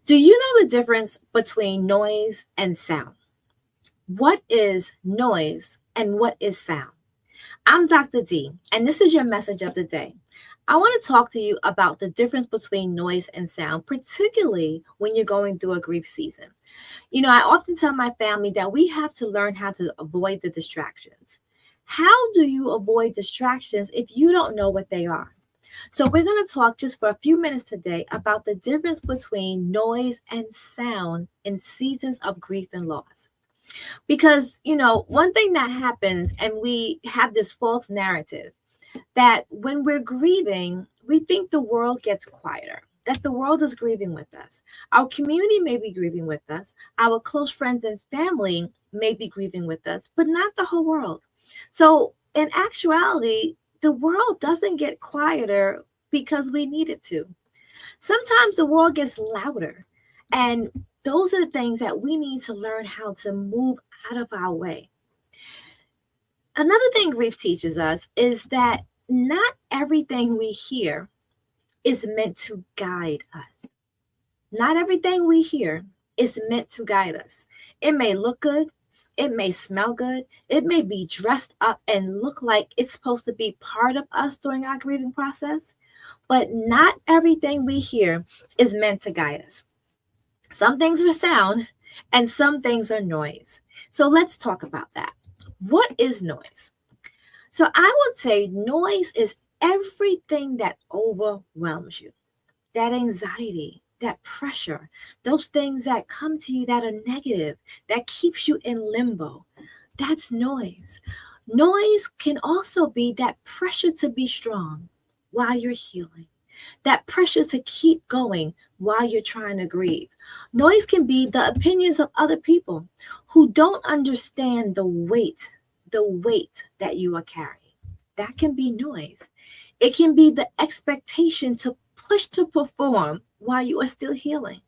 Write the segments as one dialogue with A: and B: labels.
A: Do you know the difference between noise and sound? What is noise and what is sound? I'm Dr. D, and this is your message of the day. I want to talk to you about the difference between noise and sound, particularly when you're going through a grief season. I often tell my family that we have to learn how to avoid the distractions. How do you avoid distractions if you don't know what they are? So, we're going to talk just for a few minutes today about the difference between noise and sound in seasons of grief and loss. Because, one thing that happens, and we have this false narrative that when we're grieving, we think the world gets quieter, that the world is grieving with us. Our community may be grieving with us, our close friends and family may be grieving with us, but not the whole world. So, in actuality, the world doesn't get quieter because we need it to. Sometimes the world gets louder, and those are the things that we need to learn how to move out of our way. Another thing grief teaches us is that not everything we hear is meant to guide us. Not everything we hear is meant to guide us. It may look good, it may smell good, it may be dressed up and look like it's supposed to be part of us during our grieving process, but not everything we hear is meant to guide us. Some things are sound and some things are noise. So let's talk about that. What is noise? So I would say noise is everything that overwhelms you, that anxiety, that pressure, those things that come to you that are negative, that keeps you in limbo. That's noise. Noise can also be that pressure to be strong while you're healing, that pressure to keep going while you're trying to grieve. Noise can be the opinions of other people who don't understand the weight that you are carrying. That can be noise. It can be the expectation to push to perform while you are still healing.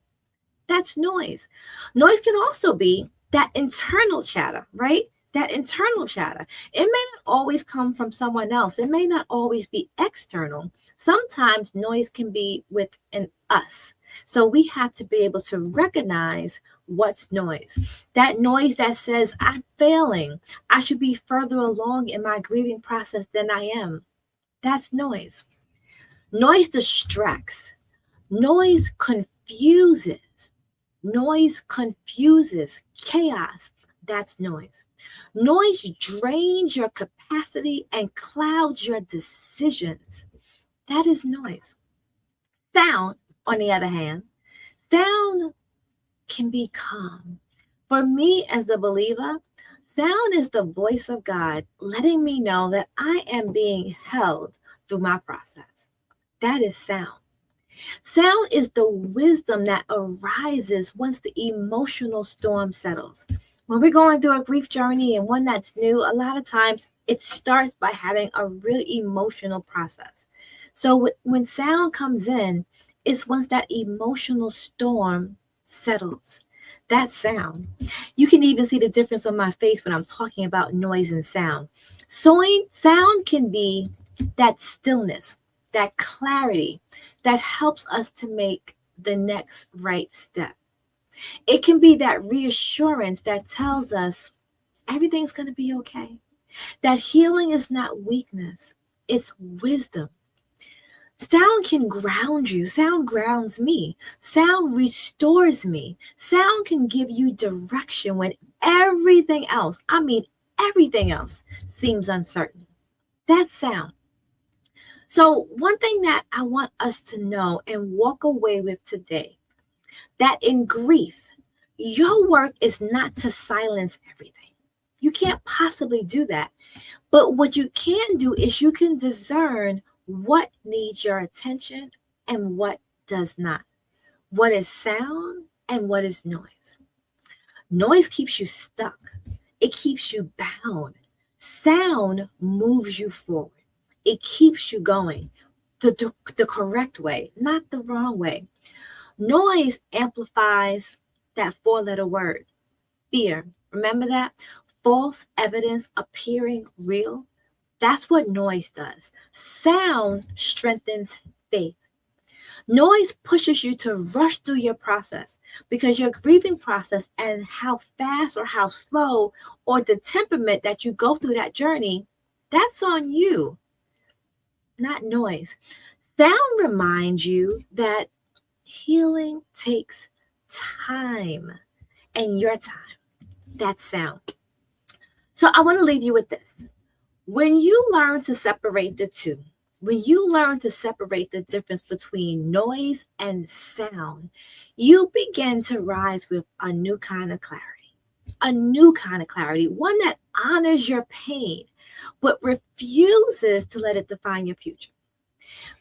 A: That's noise. Noise can also be that internal chatter, right? That internal chatter. It may not always come from someone else. It may not always be external. Sometimes noise can be within us. So we have to be able to recognize what's noise. That noise that says, I'm failing. I should be further along in my grieving process than I am. That's noise. Noise distracts. Noise confuses. Noise confuses. Chaos. That's noise. Noise drains your capacity and clouds your decisions. That is noise. Sound, on the other hand, sound can be calm. For me as a believer, sound is the voice of God letting me know that I am being held through my process. That is sound. Sound is the wisdom that arises once the emotional storm settles. When we're going through a grief journey and one that's new, a lot of times it starts by having a really emotional process. So when sound comes in, it's once that emotional storm settles. That sound. You can even see the difference on my face when I'm talking about noise and sound. Sound can be that stillness, that clarity that helps us to make the next right step. It can be that reassurance that tells us everything's going to be okay. That healing is not weakness, it's wisdom. Sound can ground you. Sound grounds me. Sound restores me. Sound can give you direction when everything else, everything else, seems uncertain. That's sound. So, one thing that I want us to know and walk away with today, that in grief, your work is not to silence everything. You can't possibly do that. But what you can do is you can discern what needs your attention and what does not. What is sound and what is noise. Noise keeps you stuck. It keeps you bound. Sound moves you forward. It keeps you going the correct way, not the wrong way. Noise amplifies that four-letter word, fear. Remember that? False evidence appearing real. That's what noise does. Sound strengthens faith. Noise pushes you to rush through your process because your grieving process and how fast or how slow or the temperament that you go through that journey, that's on you, not noise. Sound reminds you that healing takes time and your time. That's sound. So I want to leave you with this. When you learn to separate the two, when you learn to separate the difference between noise and sound, you begin to rise with a new kind of clarity, one that honors your pain, but refuses to let it define your future.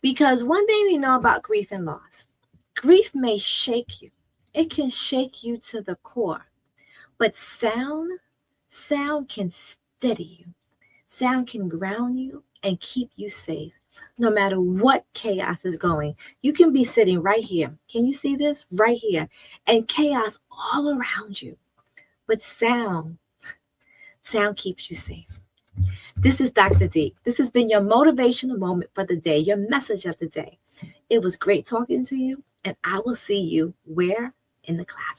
A: Because one thing we know about grief and loss, grief may shake you. It can shake you to the core, but sound can steady you. Sound can ground you and keep you safe no matter what chaos is going. You can be sitting right here. Can you see this? Right here. And chaos all around you. But sound keeps you safe. This is Dr. D. This has been your motivational moment for the day, your message of the day. It was great talking to you, and I will see you where? In the classroom.